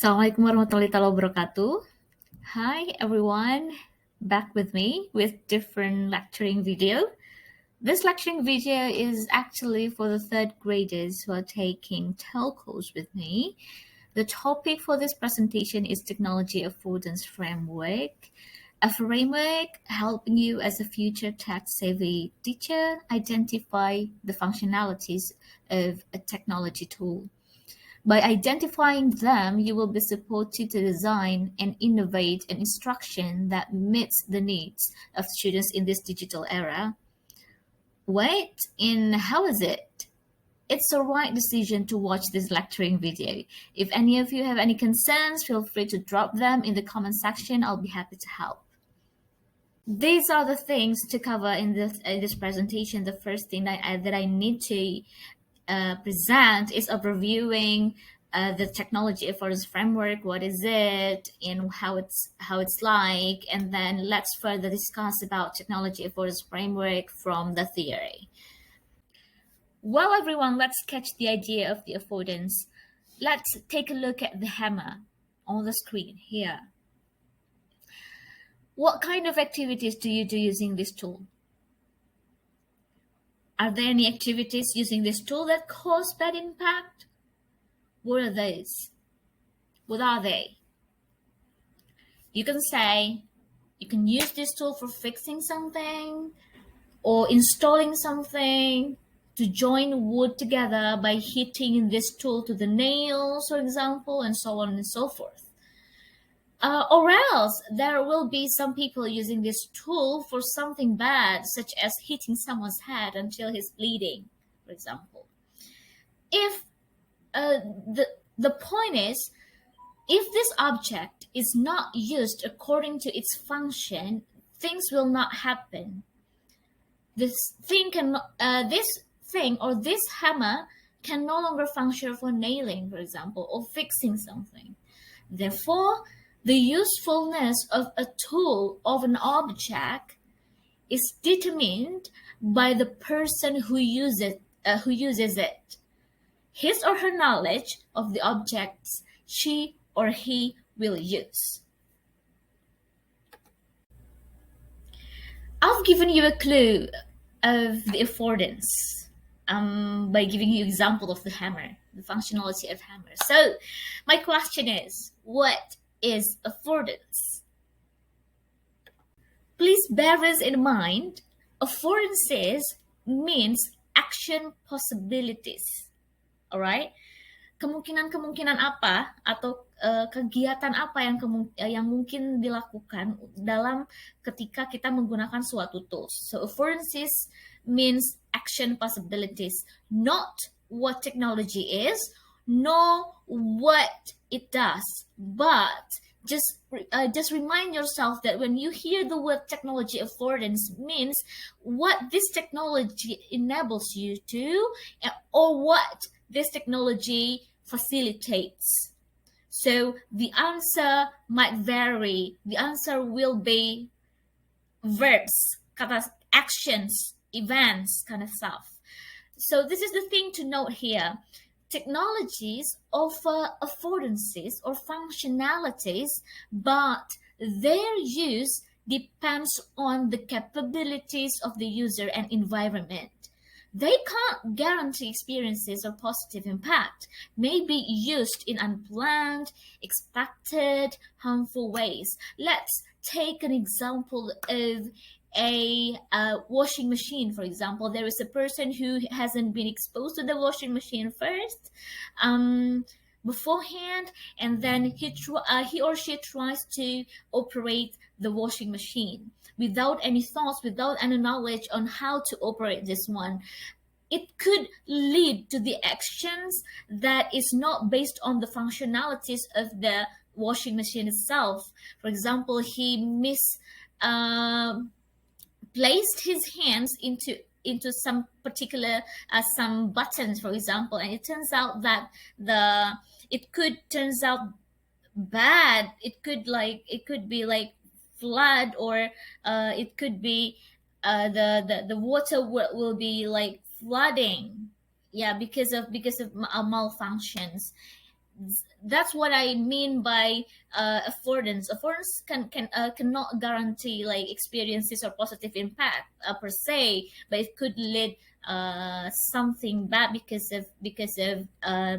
Assalamualaikum warahmatullahi wabarakatuh. Hi everyone, back with me with different lecturing video. This lecturing video is actually for the third graders who are taking telcos with me. The topic for this presentation is Technology Affordance Framework, a framework helping you as a future tech-savvy teacher identify the functionalities of a technology tool. By identifying them, you will be supported to design and innovate an instruction that meets the needs of students in this digital era. Wait, and how is it? It's the right decision to watch this lecturing video. If any of you have any concerns, feel free to drop them in the comment section. I'll be happy to help. These are the things to cover in this presentation. The first thing that I need to present is overviewing the technology affordance framework. What is it and how it's like, and then let's further discuss about technology affordance framework from the theory. Well, everyone, let's catch the idea of the affordance. Let's take a look at the hammer on the screen here. What kind of activities do you do using this tool? Are there any activities using this tool that cause bad impact? What are those? What are they? You can say you can use this tool for fixing something or installing something, to join wood together by hitting this tool to the nails, for example, and so on and so forth. Or else there will be some people using this tool for something bad, such as hitting someone's head until he's bleeding, for example. If the point is, if this object is not used according to its function, things will not happen. This thing or this hammer can no longer function for nailing, for example, or fixing something. Therefore, the usefulness of a tool of an object is determined by the person who uses it. His or her knowledge of the objects she or he will use. I've given you a clue of the affordance by giving you example of the hammer, the functionality of hammer. So my question is, what is affordance? Please bear this in mind. Affordances means action possibilities. Alright? Kemungkinan-kemungkinan apa atau kegiatan apa yang mungkin dilakukan dalam ketika kita menggunakan suatu tools. So affordances means action possibilities, not what technology is, nor what it does, but just remind yourself that when you hear the word technology affordance means what this technology enables you to, or what this technology facilitates. So the answer might vary. The answer will be verbs, kata actions, events, kind of stuff. So this is the thing to note here. Technologies offer affordances or functionalities, but their use depends on the capabilities of the user and environment. They can't guarantee experiences or positive impact, may be used in unplanned, expected, harmful ways. Let's take an example of a washing machine, for example. There is a person who hasn't been exposed to the washing machine first beforehand, and then he or she tries to operate the washing machine without any thoughts, without any knowledge on how to operate this one. It could lead to the actions that is not based on the functionalities of the washing machine itself. For example, he placed his hands into some particular some buttons, for example, and it turns out that it could turns out bad. It could be like flood, or it could be the water will be like flooding, yeah, because of malfunctions. that's what I mean by affordance. Affordance cannot guarantee like experiences or positive impact per se, but it could lead something bad because of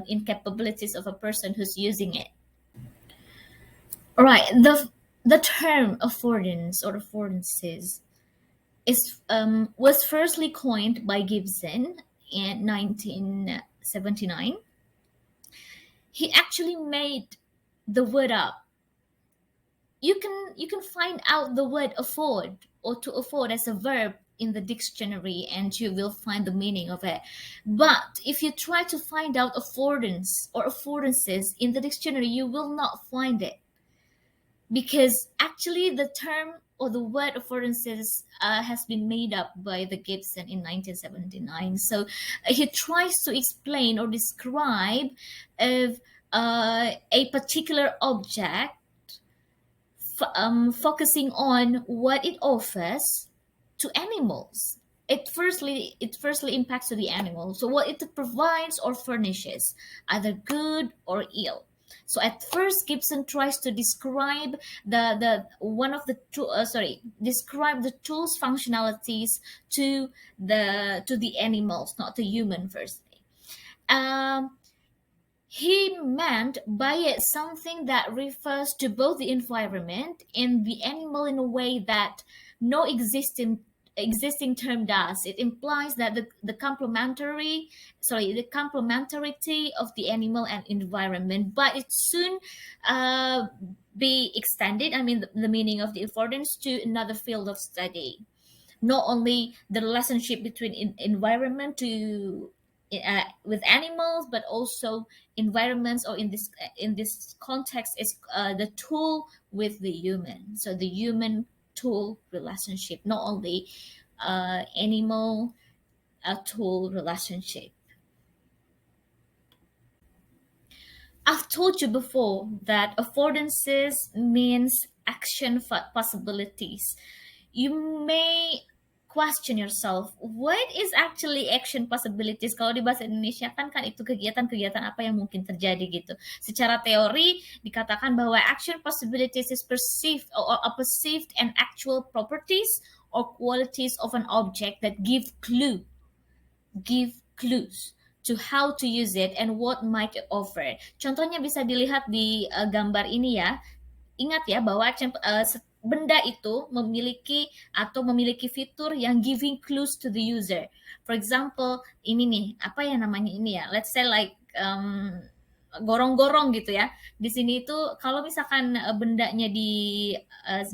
incapabilities of a person who's using it. All right, the term affordance or affordances was firstly coined by Gibson in 1979. He actually made the word up. You can find out the word afford or to afford as a verb in the dictionary, and you will find the meaning of it. But if you try to find out affordance or affordances in the dictionary, you will not find it, because actually the term or the word affordances has been made up by the Gibson in 1979. So he tries to explain or describe if a particular object, focusing on what it offers to animals. It firstly impacts to the animal. So what it provides or furnishes, either good or ill. So at first, Gibson tries to describe the one of the describe the tools functionalities to the animals, not the human. Firstly, um, he meant by it something that refers to both the environment and the animal in a way that no existing term does. It implies that the complementarity of the animal and environment, but it soon uh, be extended. I mean, the meaning of the affordance to another field of study, not only the relationship between environment to with animals, but also environments, or in this context is the tool with the human. So the human tool relationship, not only animal tool relationship. I've told you before that affordances means action possibilities. You may question yourself, what is actually action possibilities? Kalau di bahasa Indonesia kan itu kegiatan-kegiatan apa yang mungkin terjadi gitu. Secara teori dikatakan bahwa action possibilities is perceived or a perceived and actual properties or qualities of an object that give clues to how to use it and what might it offer. Contohnya bisa dilihat di gambar ini ya. Ingat ya bahwa benda itu memiliki fitur yang giving clues to the user. For example, ini nih, apa ya namanya ini ya? Let's say like gorong-gorong gitu ya. Di sini itu kalau misalkan bendanya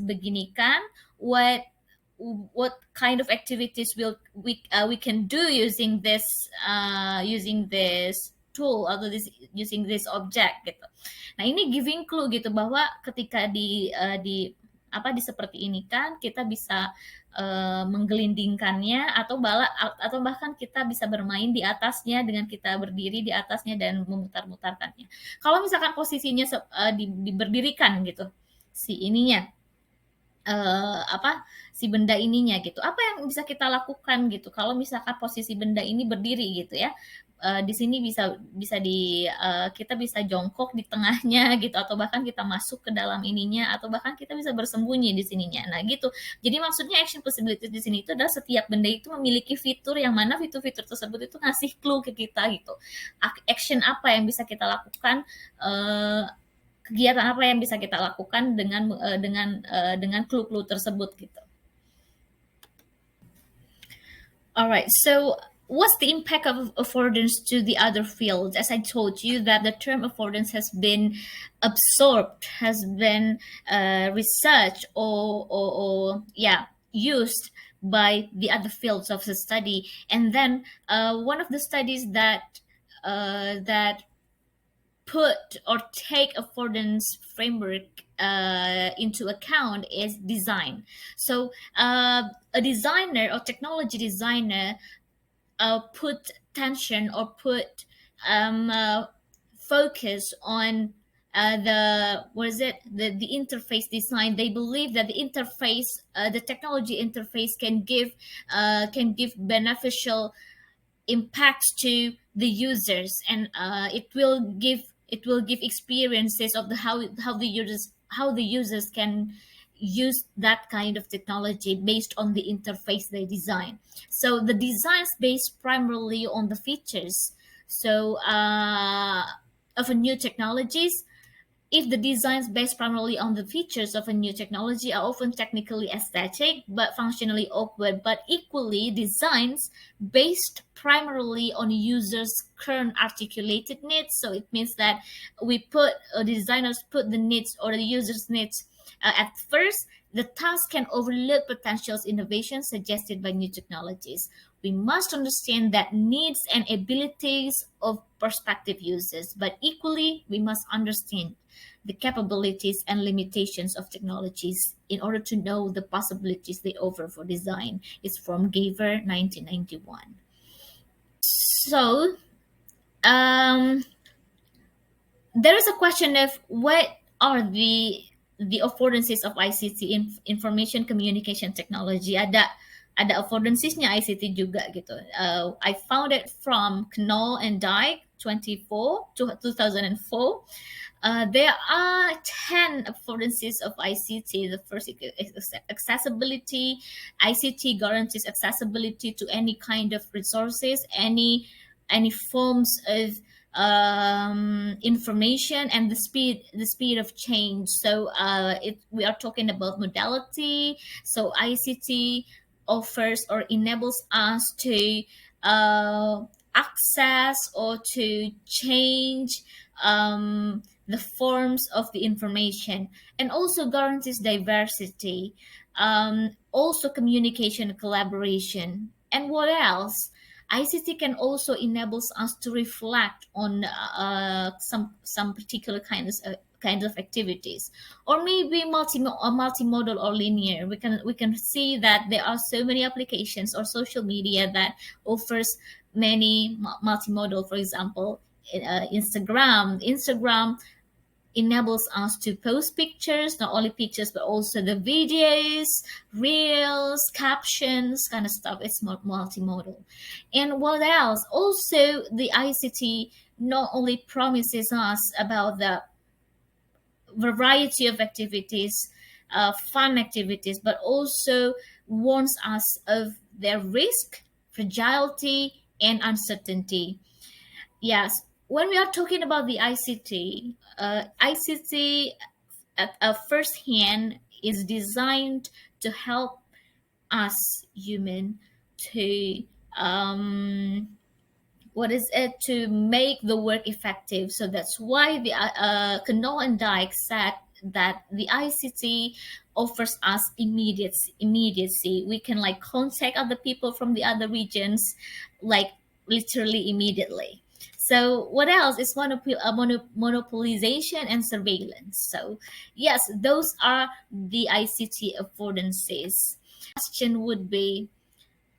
beginikan, what kind of activities we can do using this tool atau using this object gitu. Nah, ini giving clue gitu bahwa ketika di di seperti ini kan kita bisa menggelindingkannya atau bahkan kita bisa bermain di atasnya dengan kita berdiri di atasnya dan memutar-mutarkannya. Kalau misalkan posisinya diberdirikan gitu si ininya si benda ininya gitu. Apa yang bisa kita lakukan gitu kalau misalkan posisi benda ini berdiri gitu ya. Di sini kita bisa jongkok di tengahnya gitu, atau bahkan kita masuk ke dalam ininya, atau bahkan kita bisa bersembunyi di sininya. Nah, gitu. Jadi maksudnya action possibilities di sini itu adalah setiap benda itu memiliki fitur yang mana fitur-fitur tersebut itu ngasih clue ke kita gitu. Action apa yang bisa kita lakukan, kegiatan apa yang bisa kita lakukan dengan clue-clue tersebut gitu. All right, so what's the impact of affordance to the other fields? As I told you, that the term affordance has been absorbed, has been researched used by the other fields of the study. And then one of the studies that put or take affordance framework into account is design. So a designer or technology designer put tension or put focus on the interface design. They believe that the technology interface can give beneficial impacts to the users, and it will give It will give experiences of how the users can use that kind of technology based on the interface they design. So the designs based primarily on the features. So of a new technologies, if the designs based primarily on the features of a new technology are often technically aesthetic but functionally awkward, but equally designs based primarily on users' current articulated needs. So it means that the designers put the needs or the users' needs at first. The task can overlook potential innovations suggested by new technologies. We must understand that needs and abilities of prospective users, but equally we must understand the capabilities and limitations of technologies in order to know the possibilities they offer for design. It's from Gaver 1991. So um, there is a question of what are the affordances of ICT, information communication technology. Ada affordancesnya ICT juga gitu. I found it from Conole and Dyke 2004. There are 10 affordances of ICT. The first is accessibility. ICT guarantees accessibility to any kind of resources, any forms of information, and the speed of change. So we are talking about modality. So ICT offers or enables us to uh, access or to change the forms of the information, and also guarantees diversity, also communication, collaboration. And what else? ICT can also enables us to reflect on some particular kinds of activities, or maybe multimodal or linear. We can see that there are so many applications or social media that offers many multimodal. For example, Instagram enables us to post pictures, not only pictures, but also the videos, reels, captions, kind of stuff. It's multimodal. And what else? Also, the ICT not only promises us about the variety of activities, fun activities, but also warns us of their risk, fragility, and uncertainty. Yes, when we are talking about the ICT at a first hand is designed to help us human to what is it to make the work effective. So that's why the Conole and Dyke said that the ICT offers us immediacy. We can like contact other people from the other regions, like literally immediately. So what else is monopolization and surveillance. So yes, those are the ICT affordances. Question would be,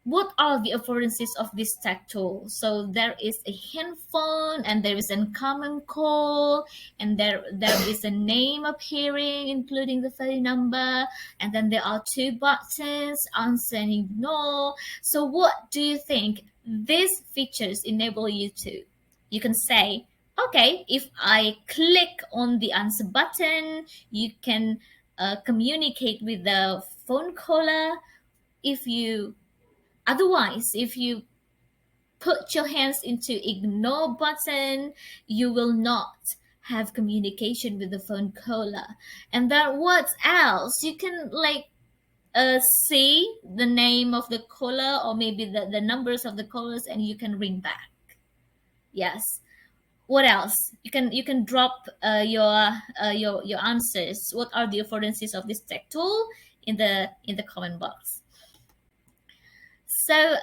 what are the affordances of this tech tool? So there is a handphone, and there is a common call, and there is a name appearing, including the phone number, and then there are two buttons, answer and ignore. So what do you think these features enable you to? You can say, okay, if I click on the answer button, you can communicate with the phone caller. If you Otherwise, if you put your hands into ignore button, you will not have communication with the phone caller. And then what else? You can like see the name of the caller, or maybe the numbers of the callers, and you can ring back. Yes. What else? You can drop your answers. What are the affordances of this tech tool in the comment box? So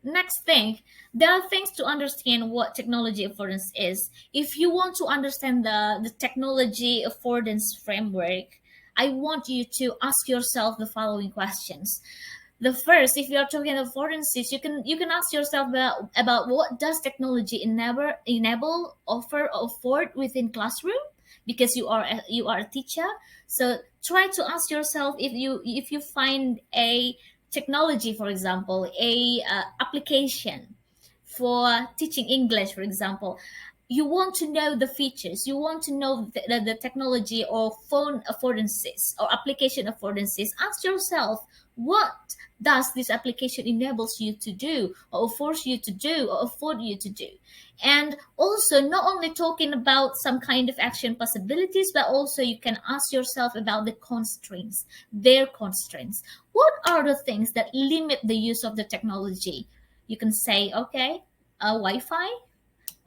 next thing, there are things to understand what technology affordance is. If you want to understand the technology affordance framework, I want you to ask yourself the following questions. The first, if you are talking affordances, you can ask yourself about what does technology enable, offer, or afford within classroom, because you are a teacher. So try to ask yourself, if you find a technology, for example, a application for teaching English, for example, you want to know the features, you want to know the technology or phone affordances or application affordances, ask yourself, what does this application enables you to do or force you to do or afford you to do? And also, not only talking about some kind of action possibilities, but also you can ask yourself about the constraints, their constraints. What are the things that limit the use of the technology? You can say, okay, Wi-Fi,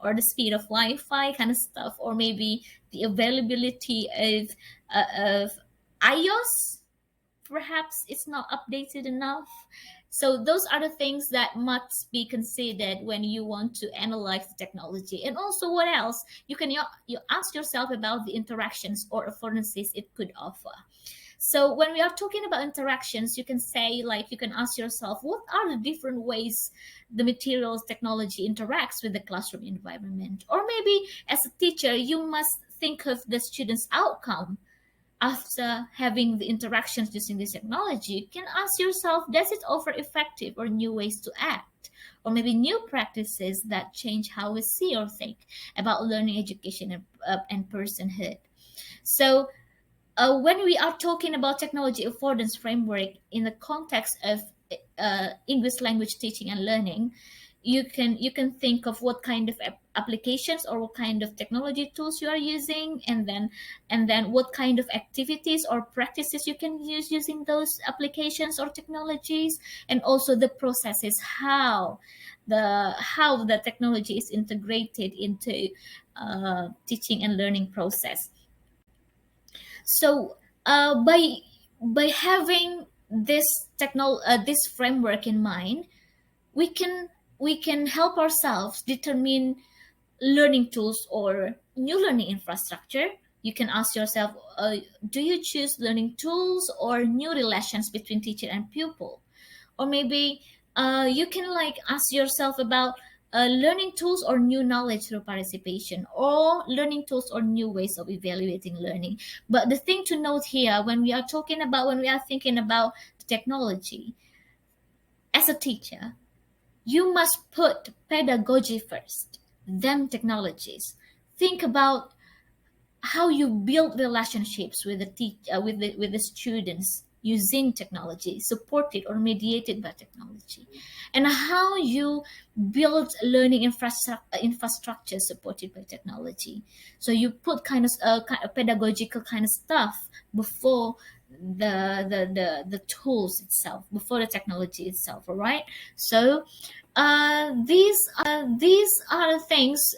or the speed of Wi-Fi kind of stuff, or maybe the availability of iOS. Perhaps it's not updated enough. So those are the things that must be considered when you want to analyze the technology. And also, what else? You ask yourself about the interactions or affordances it could offer. So when we are talking about interactions, you can say, like, you can ask yourself, what are the different ways the materials technology interacts with the classroom environment? Or maybe as a teacher, you must think of the student's outcome after having the interactions using this technology. You can ask yourself, does it offer effective or new ways to act? Or maybe new practices that change how we see or think about learning, education, and personhood. So when we are talking about technology affordance framework in the context of English language teaching and learning, you can think of what kind of applications or what kind of technology tools you are using, and then what kind of activities or practices you can use using those applications or technologies, and also the processes, how the technology is integrated into teaching and learning process. So by having this framework in mind, we can we can help ourselves determine learning tools or new learning infrastructure. You can ask yourself, do you choose learning tools or new relations between teacher and pupil? Or maybe you can like ask yourself about learning tools or new knowledge through participation, or learning tools or new ways of evaluating learning. But the thing to note here, when we are thinking about technology, as a teacher, you must put pedagogy first, then technologies. Think about how you build relationships with the students using technology, supported or mediated by technology, and how you build learning infrastructure supported by technology. So you put kind of pedagogical kind of stuff before the tools itself, before the technology itself. All right. So these are the things,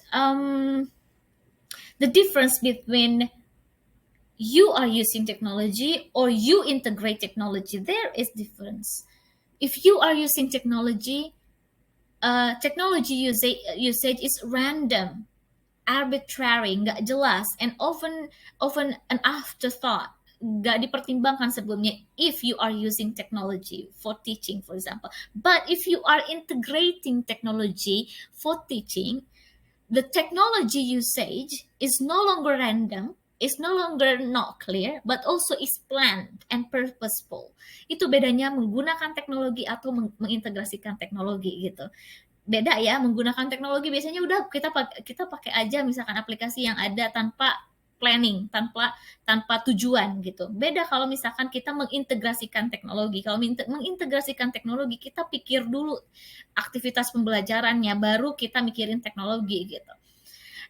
the difference between you are using technology or you integrate technology. There is difference. If you are using technology, technology usage is random, arbitrary, nggak jelas, and often an afterthought, nggak dipertimbangkan sebelumnya, if you are using technology for teaching, for example. But if you are integrating technology for teaching, the technology usage is no longer random, is no longer not clear, but also is planned and purposeful. Itu bedanya menggunakan teknologi atau mengintegrasikan teknologi gitu. Beda ya, menggunakan teknologi biasanya udah kita pakai aja misalkan aplikasi yang ada tanpa planning, tanpa tujuan gitu. Beda kalau misalkan kita mengintegrasikan teknologi. Kalau mengintegrasikan teknologi, kita pikir dulu aktivitas pembelajarannya, baru kita mikirin teknologi gitu.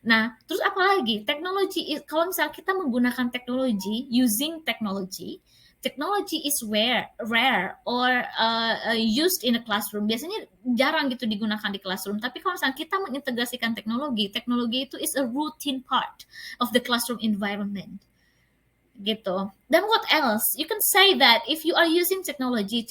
Nah, terus apalagi teknologi, kalau misalnya kita menggunakan teknologi, using technology is rare or used in a classroom. Biasanya jarang gitu digunakan di classroom. Tapi kalau misalnya kita mengintegrasikan teknologi itu is a routine part of the classroom environment. Gitu. Then what else? You can say that if you are using technology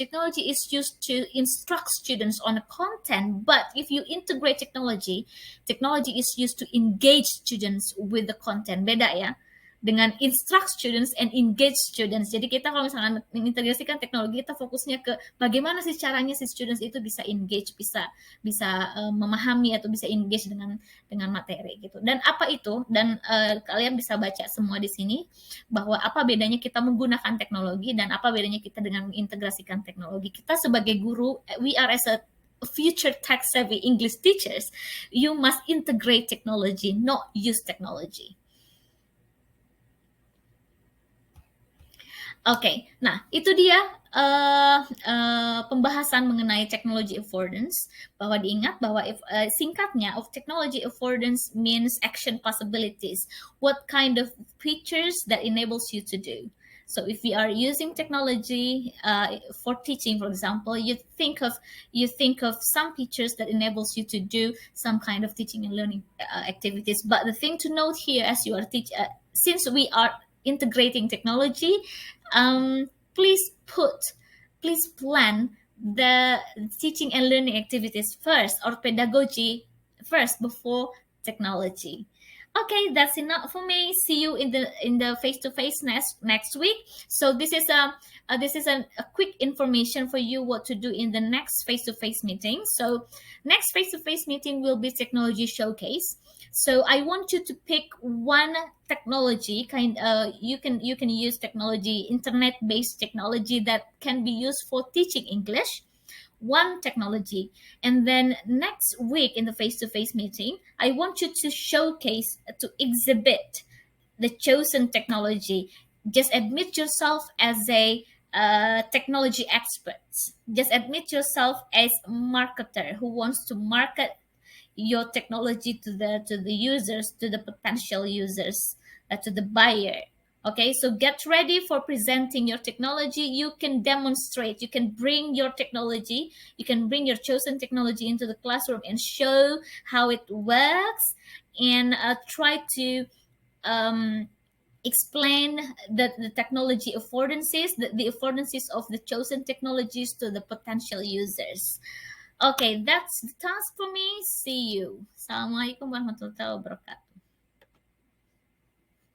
is used to instruct students on a content. But if you integrate technology is used to engage students with the content. Beda ya, dengan instruct students and engage students. Jadi kita kalau misalnya mengintegrasikan teknologi, kita fokusnya ke bagaimana sih caranya si students itu bisa engage, bisa memahami atau bisa engage dengan materi gitu. Dan apa itu? Dan kalian bisa baca semua di sini bahwa apa bedanya kita menggunakan teknologi dan apa bedanya kita dengan mengintegrasikan teknologi. Kita sebagai guru, we are as a future tech savvy English teachers, you must integrate technology, not use technology. Oke, nah itu dia pembahasan mengenai technology affordance. Bahwa diingat bahwa singkatnya of technology affordance means action possibilities. What kind of features that enables you to do? So if we are using technology for teaching, for example, you think of some features that enables you to do some kind of teaching and learning activities. But the thing to note here, as you are since we are integrating technology, please plan the teaching and learning activities first, or pedagogy first before technology. Okay, that's enough for me. See you in the face to face next week. So this is a quick information for you what to do in the next face to face meeting. So next face to face meeting will be technology showcase. So I want you to pick one technology you can use technology, internet based technology that can be used for teaching English, one technology. And then next week in the face-to-face meeting, I want you to showcase, to exhibit the chosen technology. Just admit yourself as a technology expert. Just admit yourself as a marketer who wants to market your technology to the users, to the potential users, to the buyer. Okay, so get ready for presenting your technology. You can demonstrate, you can bring your technology, you can bring your chosen technology into the classroom and show how it works, and try to um, explain the technology affordances, the affordances of the chosen technologies to the potential users. Okay, that's the task for me. See you. Assalamualaikum warahmatullahi wabarakatuh.